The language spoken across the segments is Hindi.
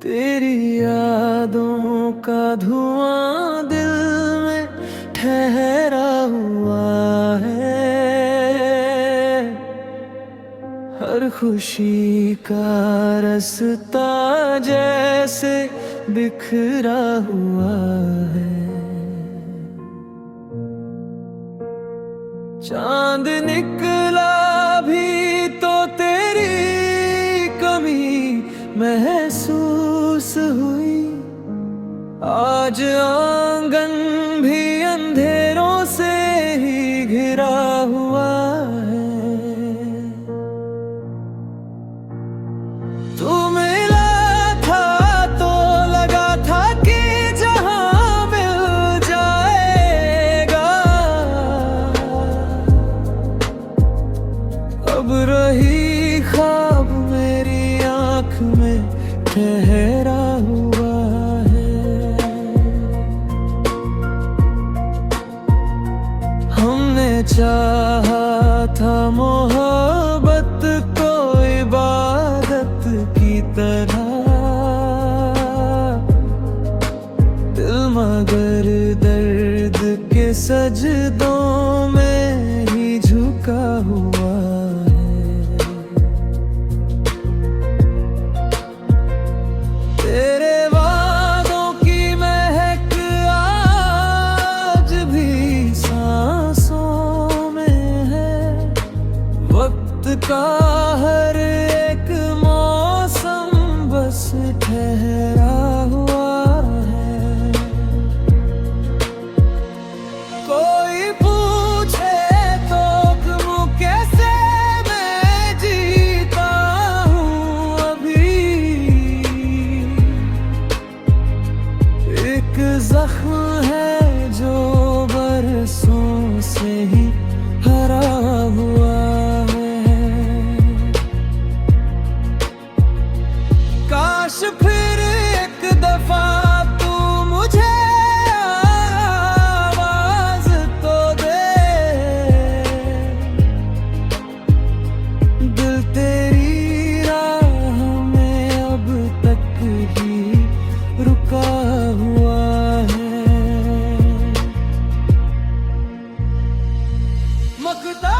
तेरी यादों का धुआं दिल में ठहरा हुआ है। हर खुशी का रास्ता जैसे बिखरा हुआ है। चांद निकला भी तो तेरी कमी महसूस हुई। आज आंगन भी अंधेरों से ही घिरा हुआ है। तू मिला था तो लगा था कि जहां मिल जाएगा। अब रही ख्वाब मेरी आँख में ठहरा हुआ है। हमने चाहा था मोहब्बत को इबादत की तरह, दिल मगर दर्द के सजदों में ही झुका हुआ है। तेरे वादों की महक आज भी सांसों में है। वक्त का हर एक मौसम बस ठहरा हुआ है। कोई पूछे तो कहूं कैसे मैं जीता हूँ अभी। एक जख्म है जो बरसों से ही हरा हुआ है। काश फिर एक दफा तू मुझे आवाज तो दे। दिल तेरी राह में अब तक ही रुका हुआ है। मकता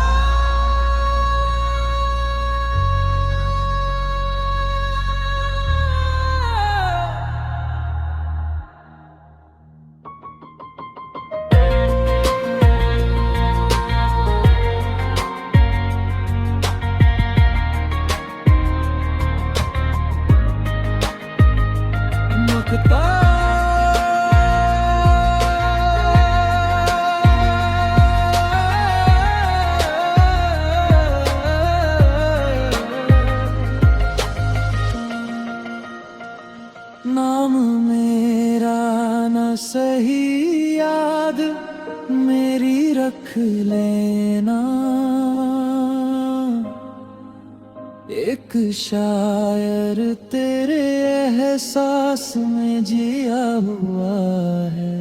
मकता नाम मेरा न सही याद मेरी रख लेना। एक शायर तेरे एहसास में जिया हुआ है।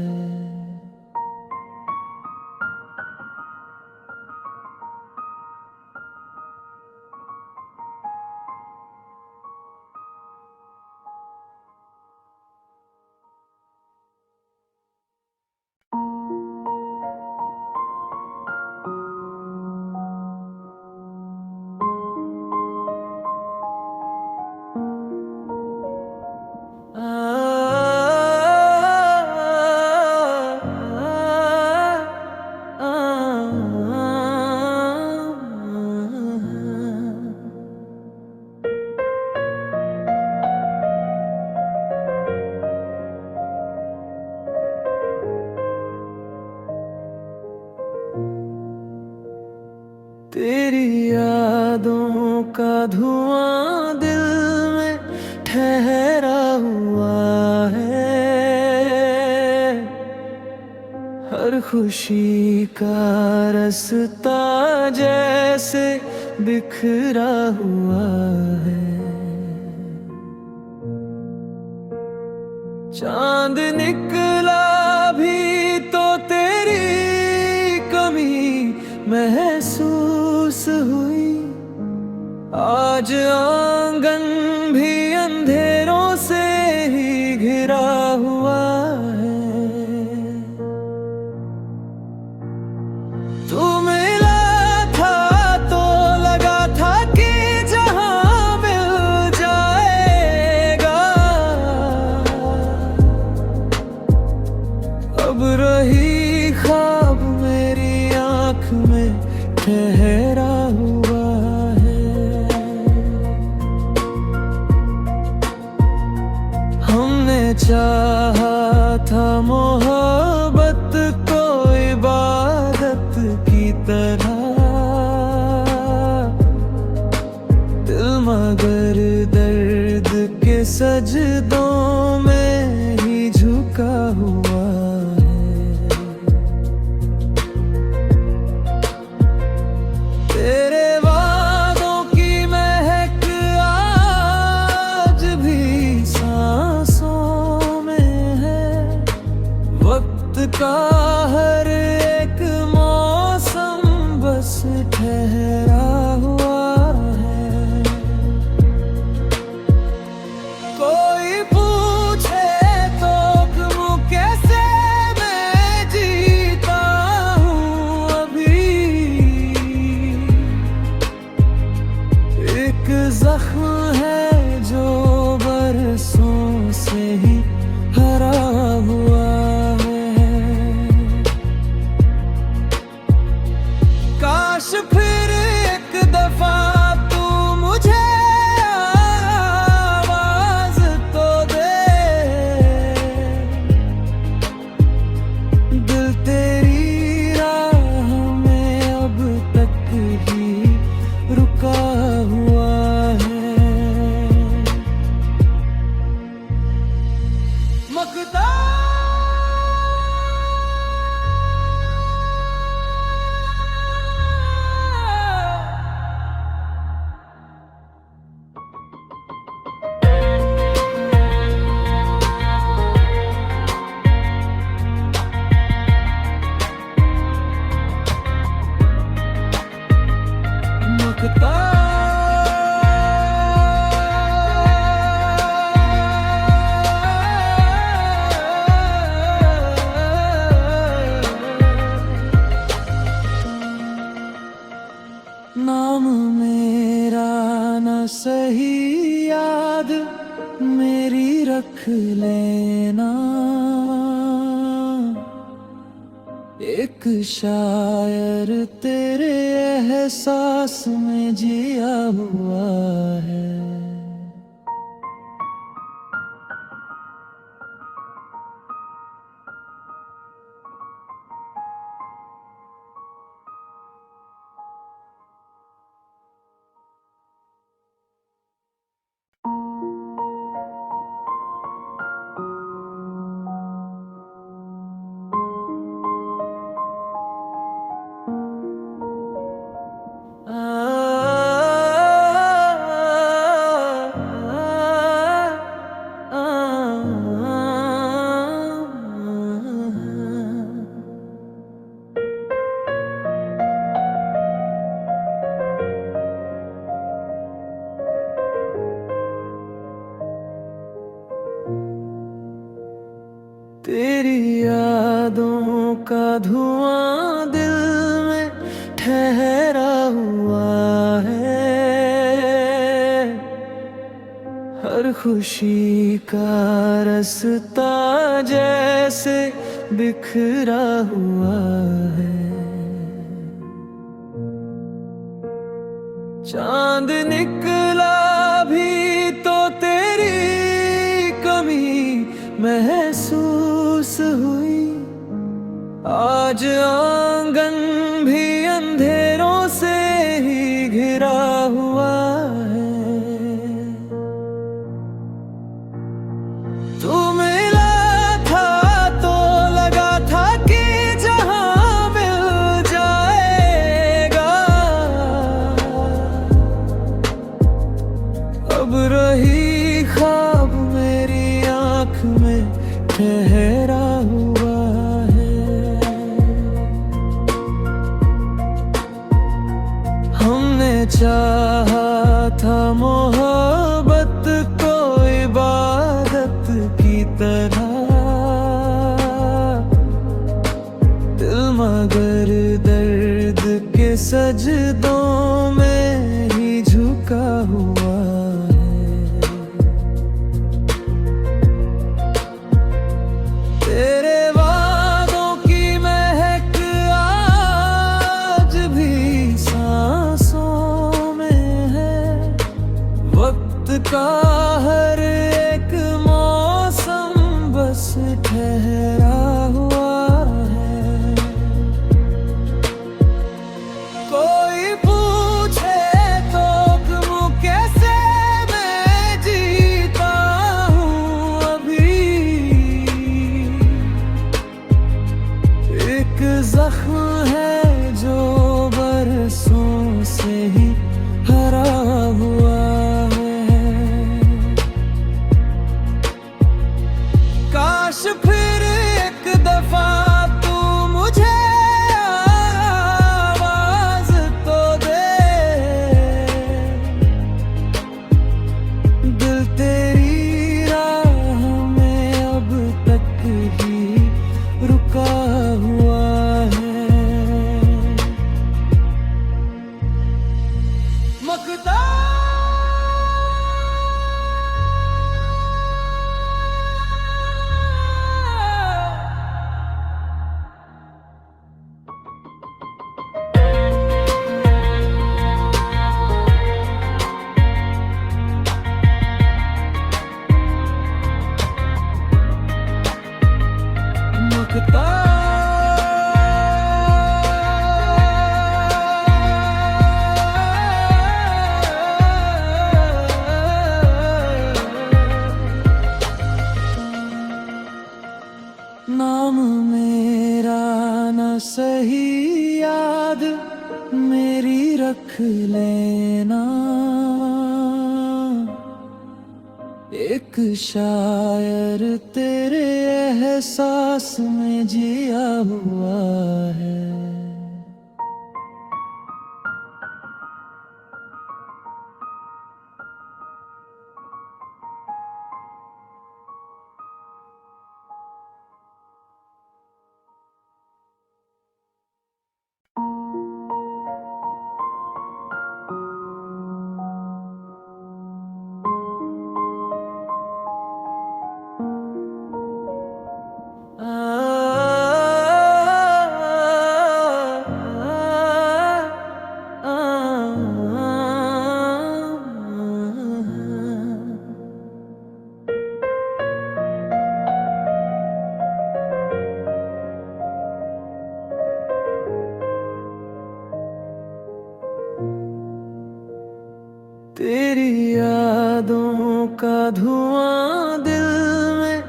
तेरी यादों का धुआं दिल में ठहरा हुआ है। हर खुशी का रास्ता जैसे बिखरा हुआ है। चांद निकला भी तो तेरी कमी महसूस हुई। आज आंगन भी अंधेरों से घिरा हुआ है। तू मिला था तो लगा था कि जहां मिल जाएगा, अब रही ख्वाब मेरी आंख में ठहरा हुआ है। हमने चाहा था मोहब्बत को इबादत की तरह, दिल मगर दर्द के सजदों में ही झुका हुआ है। तेरे वादों की महक आज भी सांसों में है। वक्त का हर एक मौसम बस ठहरा हुआ है। कोई पूछे तो कहूं कैसे मैं जीता हूँ अभी, एक जख्म है जो बरसों से ही हरा हुआ है। काश फिर एक दफा तू मुझे आवाज तो दे, दिल तेरी राह में अब तक ही रुका हुआ है। मकता मकता नाम मेरा न सही याद मेरी रख लेना, एक शायर तेरे एहसास में जिया हुआ है। तेरी यादों का धुआं दिल में ठहरा हुआ है। हर खुशी का रास्ता जैसे बिखरा हुआ है। चांद निकला भी तो तेरी कमी महसूस हुई। आज आंगन भी अंधेरों से ही घिरा हुआ है। तू मिला था तो लगा था कि जहां मिल जाएगा, अब रही ख्वाब मेरी आंख में ठहरा हुआ है। हमने चाहा था मोहब्बत को इबादत की तरह, का हर एक मौसम बस ठहरा हुआ है। कोई पूछे तो क्यों कैसे मैं जीता हूँ अभी, एक जख्म है जो बरसों से ही हरा हुआ है। काश फिर एक दफा तू मुझे आवाज तो दे, दिल तेरी राह में अब तक ही रुका हुआ है। मकता मकता नाम मेरा न सही याद मेरी रख लेना, एक शायर तेरे एहसास में जिया हुआ है। तेरी यादों का धुआं दिल में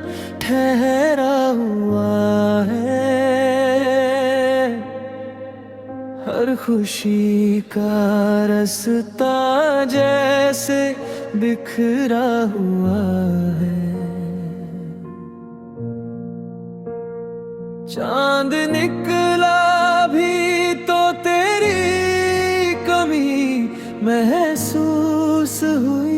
ठहरा हुआ है। हर खुशी का रास्ता जैसे बिखरा हुआ है। चांद निकला भी तो तेरी कमी महसूस हुई।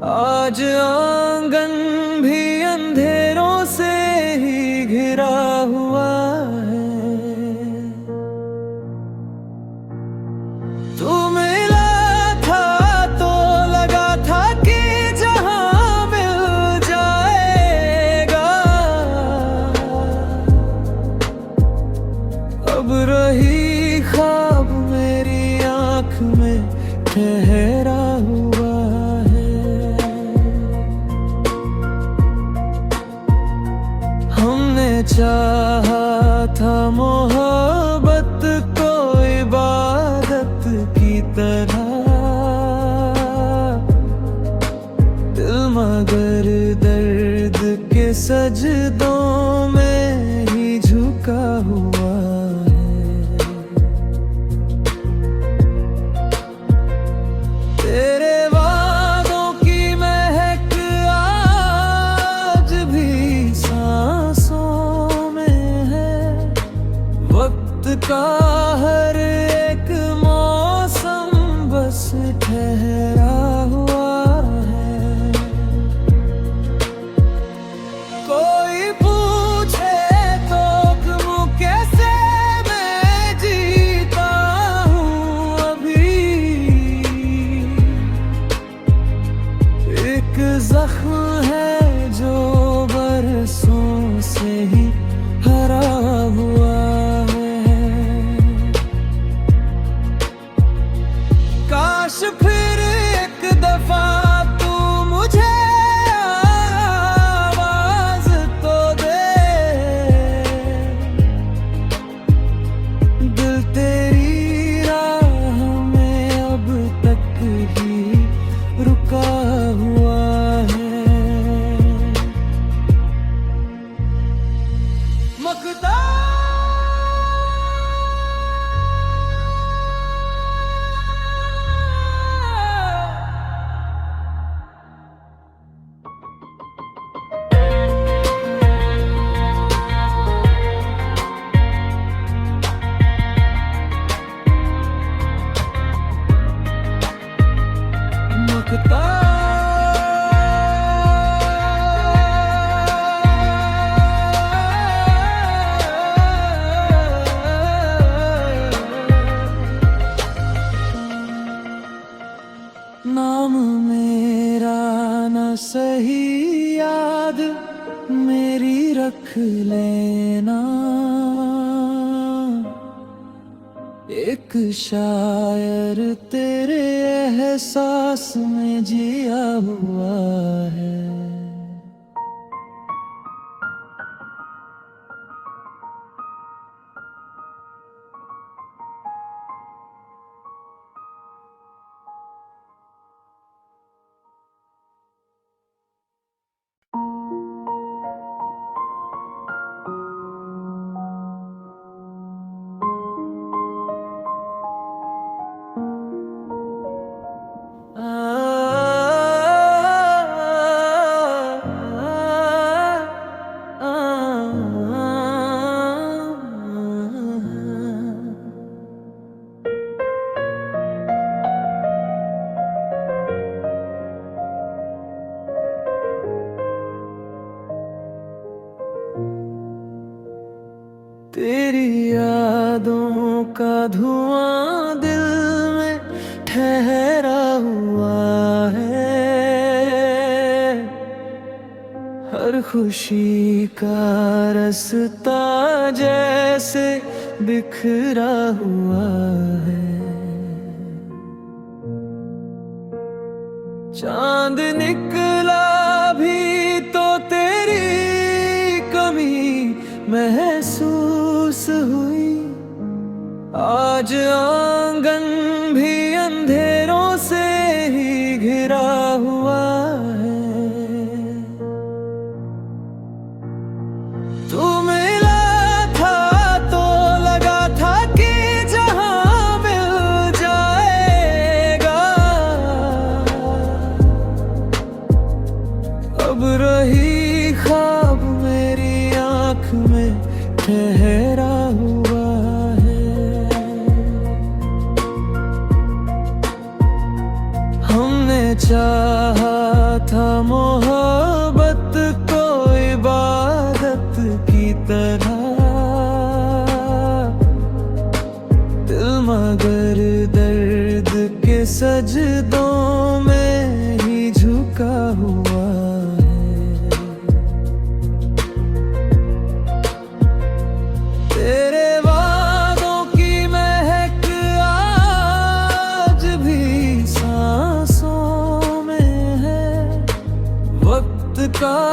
आज आंगन भी अंधेरों से ही घिरा हुआ है। तू मिला था तो लगा था कि जहां मिल जाएगा, अब रही ख्वाब मेरी आँख में ठहरा हुआ है। हमने चाहा था मोहब्बत को इबादत की तरह, दिल मगर दर्द के सजदों में ही झुका हुआ है। तेरे वादों की महक आज भी सांसों में है। वक्त का हर एक मौसम बस ठहरा हुआ है। कोई पूछे तो क्यों कैसे मैं जीता हूँ अभी, एक जख्म है जो बरसों से ही हरा हुआ है। काश फिर एक दिखता। नाम मेरा न सही याद मेरी रख लेना, एक शायर तेरे एहसास में जिया हुआ है। तेरी यादों का धुआं दिल में ठहरा हुआ है, हर खुशी का रास्ता जैसे बिखरा हुआ है। चांद निकला भी तो तेरी कमी महसूस हुई, आज आंगन भी अंधेरों से ही घिरा हुआ है। तू मिला था तो लगा था कि जहां मिल जाएगा, अब रही ख्वाब मेरी आँख में ठहरा हुआ है। हमने चाहा था मोहब्बत को इबादत की तरह, दिल मगर दर्द के सजदों में ही झुका हुआ। का